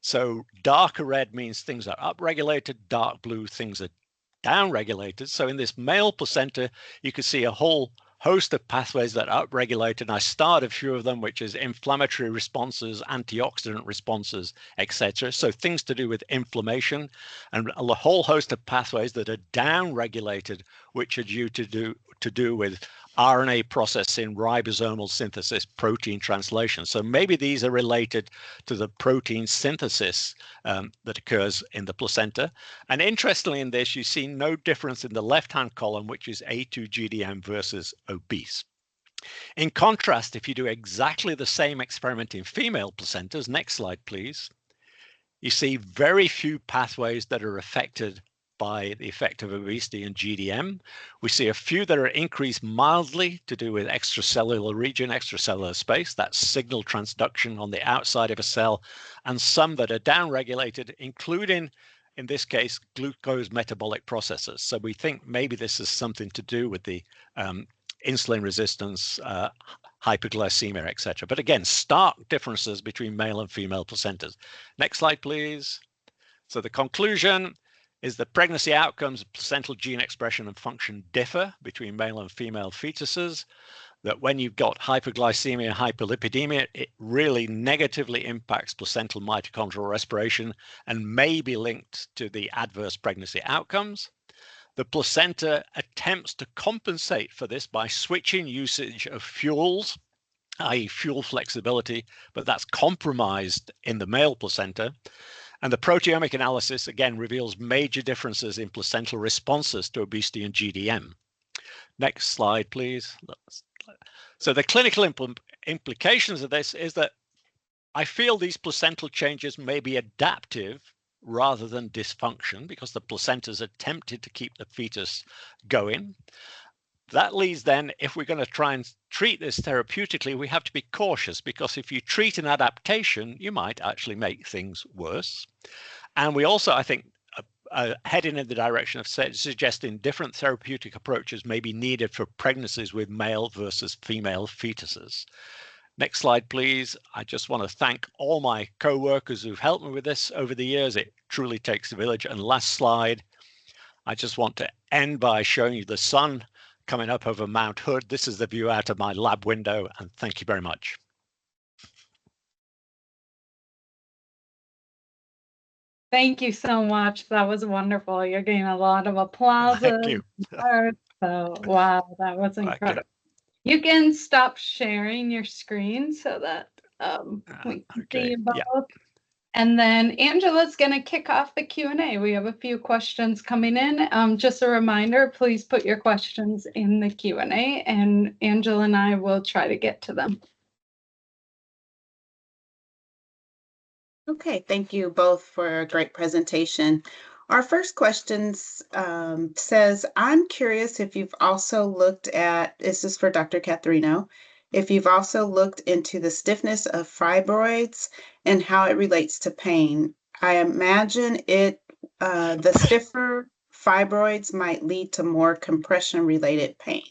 So darker red means things are upregulated, dark blue things are downregulated. So in this male placenta, you can see a whole host of pathways that are upregulated. And I started a few of them, which is inflammatory responses, antioxidant responses, etc. So things to do with inflammation, and a whole host of pathways that are downregulated, which are due to do with RNA processing, ribosomal synthesis, protein translation. So maybe these are related to the protein synthesis that occurs in the placenta. And interestingly in this, you see no difference in the left-hand column, which is A2-GDM versus obese. In contrast, if you do exactly the same experiment in female placentas, next slide, please, you see very few pathways that are affected by the effect of obesity and GDM. We see a few that are increased mildly to do with extracellular region, extracellular space, that's signal transduction on the outside of a cell, and some that are downregulated, including, in this case, glucose metabolic processes. So we think maybe this is something to do with the insulin resistance, hyperglycemia, etc. But again, stark differences between male and female placentas. Next slide, please. So the conclusion is that pregnancy outcomes, placental gene expression and function differ between male and female fetuses, that when you've got hyperglycemia, hyperlipidemia, it really negatively impacts placental mitochondrial respiration and may be linked to the adverse pregnancy outcomes. The placenta attempts to compensate for this by switching usage of fuels, i.e. fuel flexibility, but that's compromised in the male placenta. And the proteomic analysis, again, reveals major differences in placental responses to obesity and GDM. Next slide, please. So the clinical implications of this is that I feel these placental changes may be adaptive rather than dysfunction, because the placenta is attempted to keep the fetus going. That leads then, if we're going to try and treat this therapeutically, we have to be cautious, because if you treat an adaptation, you might actually make things worse. And we also, I think, heading in the direction of suggesting different therapeutic approaches may be needed for pregnancies with male versus female fetuses. Next slide, please. I just want to thank all my co-workers who've helped me with this over the years. It truly takes a village. And last slide, I just want to end by showing you the sun coming up over Mount Hood. This is the view out of my lab window, and thank you very much. Thank you so much. That was wonderful. You're getting a lot of applause. Thank you. So, wow, that was incredible. You can stop sharing your screen so that we can see you both. Yeah. And then Angela's going to kick off the Q&A. We have a few questions coming in. Just a reminder, please put your questions in the Q&A, and Angela and I will try to get to them. Okay, thank you both for a great presentation. Our first question says, I'm curious if you've also looked at, this is for Dr. Catharino, if you've also looked into the stiffness of fibroids and how it relates to pain. I imagine the stiffer fibroids might lead to more compression-related pain.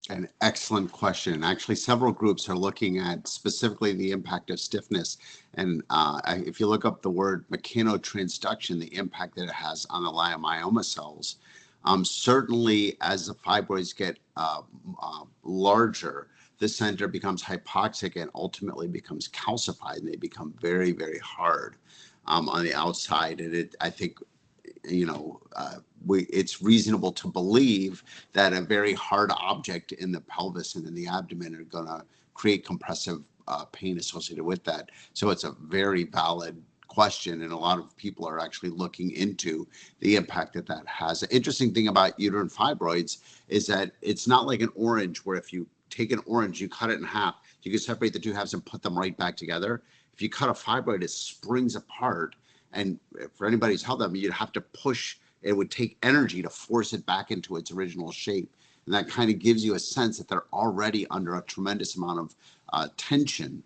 An excellent question. Actually, several groups are looking at specifically the impact of stiffness. And if you look up the word mechanotransduction, the impact that it has on the leiomyoma cells, certainly as the fibroids get larger, the center becomes hypoxic and ultimately becomes calcified, and they become very, very hard on the outside. And I think it's reasonable to believe that a very hard object in the pelvis and in the abdomen are going to create compressive pain associated with that. So it's a very valid question, and a lot of people are actually looking into the impact that that has. The interesting thing about uterine fibroids is that it's not like an orange, where if you take an orange, you cut it in half, you can separate the two halves and put them right back together. If you cut a fibroid, it springs apart, and for anybody who's held them, you'd have to push. It would take energy to force it back into its original shape, and that kind of gives you a sense that they're already under a tremendous amount of tension.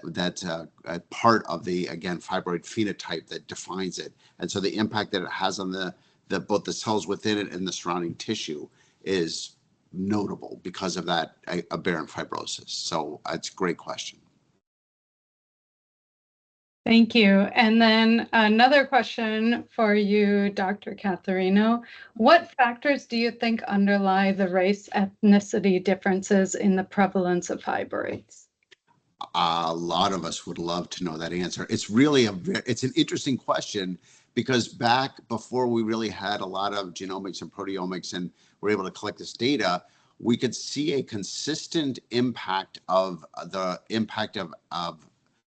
That's a part of the, again, fibroid phenotype that defines it. And so the impact that it has on both the cells within it and the surrounding tissue is notable because of that aberrant fibrosis. So it's a great question. Thank you. And then another question for you, Dr. Catharino. What factors do you think underlie the race ethnicity differences in the prevalence of fibroids? A lot of us would love to know that answer. It's really it's an interesting question, because back before we really had a lot of genomics and proteomics and were able to collect this data, we could see a consistent impact of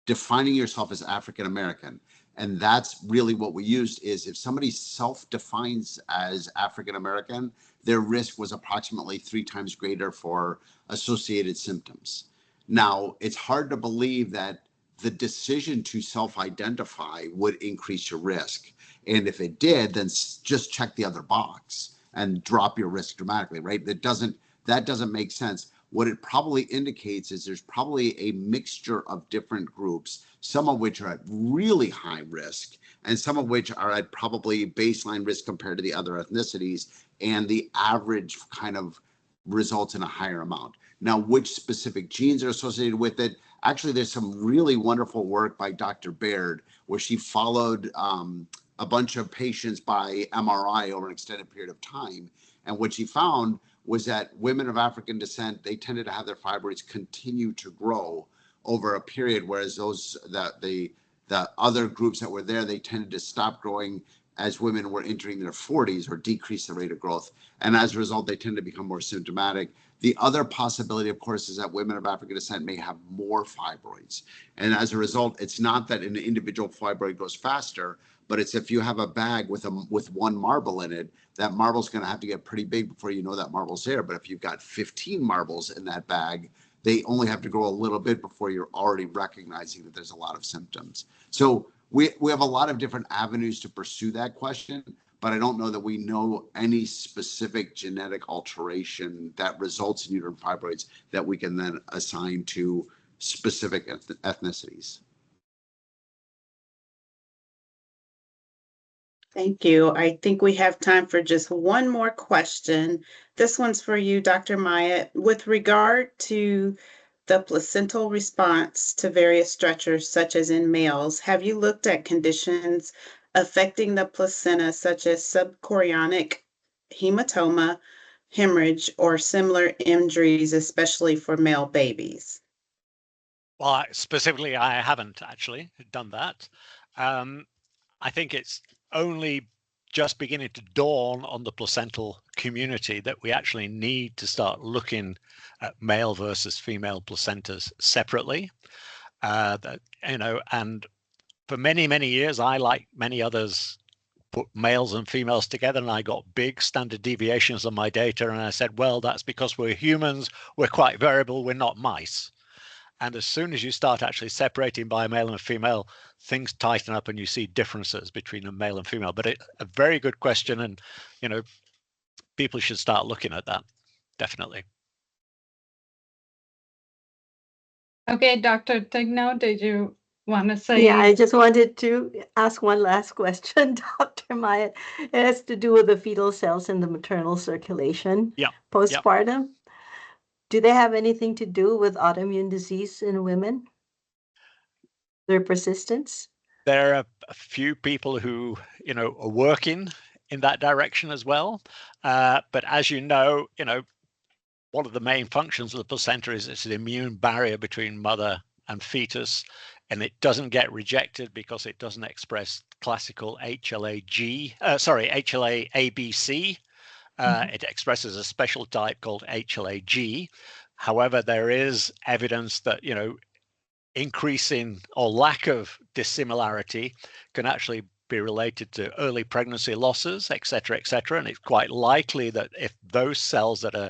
defining yourself as African American. And that's really what we used, is if somebody self-defines as African American, their risk was approximately 3 times greater for associated symptoms. Now, it's hard to believe that the decision to self-identify would increase your risk. And if it did, then just check the other box and drop your risk dramatically, right? That doesn't make sense. What it probably indicates is there's probably a mixture of different groups, some of which are at really high risk, and some of which are at probably baseline risk compared to the other ethnicities, and the average kind of results in a higher amount. Now, which specific genes are associated with it? Actually, there's some really wonderful work by Dr. Baird, where she followed a bunch of patients by MRI over an extended period of time. And what she found was that women of African descent, they tended to have their fibroids continue to grow over a period, whereas the other groups that were there, they tended to stop growing as women were entering their 40s, or decrease the rate of growth. And as a result, they tend to become more symptomatic. The other possibility, of course, is that women of African descent may have more fibroids. And as a result, it's not that an individual fibroid goes faster, but it's if you have a bag with one marble in it, that marble's going to have to get pretty big before you know that marble's there. But if you've got 15 marbles in that bag, they only have to grow a little bit before you're already recognizing that there's a lot of symptoms. So we have a lot of different avenues to pursue that question, but I don't know that we know any specific genetic alteration that results in uterine fibroids that we can then assign to specific ethnicities. Thank you. I think we have time for just one more question. This one's for you, Dr. Myatt. With regard to the placental response to various stressors, such as in males, have you looked at conditions affecting the placenta, such as subchorionic hematoma, hemorrhage, or similar injuries, especially for male babies? Well, specifically, I haven't actually done that. I think it's only just beginning to dawn on the placental community that we actually need to start looking at male versus female placentas separately. And for many years, I, like many others, put males and females together, and I got big standard deviations on my data. And I said, well, that's because we're humans, we're quite variable, we're not mice. And as soon as you start actually separating by male and female, things tighten up and you see differences between a male and female. But a very good question, and people should start looking at that, definitely. Okay, Dr. Tigno, did you want to say? Yeah, I just wanted to ask one last question, Dr. Myatt. It has to do with the fetal cells in the maternal circulation postpartum. Yep. Do they have anything to do with autoimmune disease in women? Their persistence? There are a few people who, are working in that direction as well. But as you know, one of the main functions of the placenta is it's an immune barrier between mother and fetus, and it doesn't get rejected because it doesn't express classical HLA-ABC. It expresses a special type called HLA-G. However, there is evidence that, increasing or lack of dissimilarity can actually be related to early pregnancy losses, et cetera, and it's quite likely that if those cells that are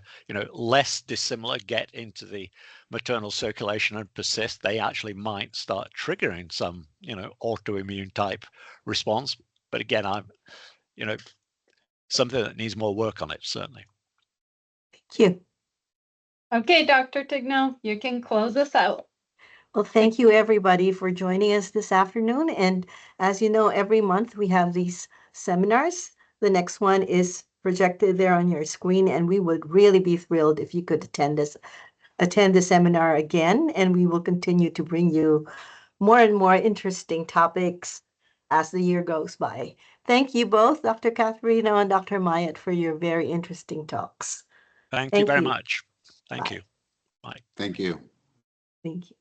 less dissimilar get into the maternal circulation and persist, they actually might start triggering some autoimmune type response. But again, I'm something that needs more work on it, certainly. Thank you. Okay, Dr. Tignell, you can close us out. Well, thank you everybody for joining us this afternoon. And as you know, every month we have these seminars. The next one is projected there on your screen, and we would really be thrilled if you could attend the seminar again, and we will continue to bring you more and more interesting topics as the year goes by. Thank you both, Dr. Catharino and Dr. Myatt, for your very interesting talks. Thank you very much. Thank Bye. you. Bye. Thank you. Thank you.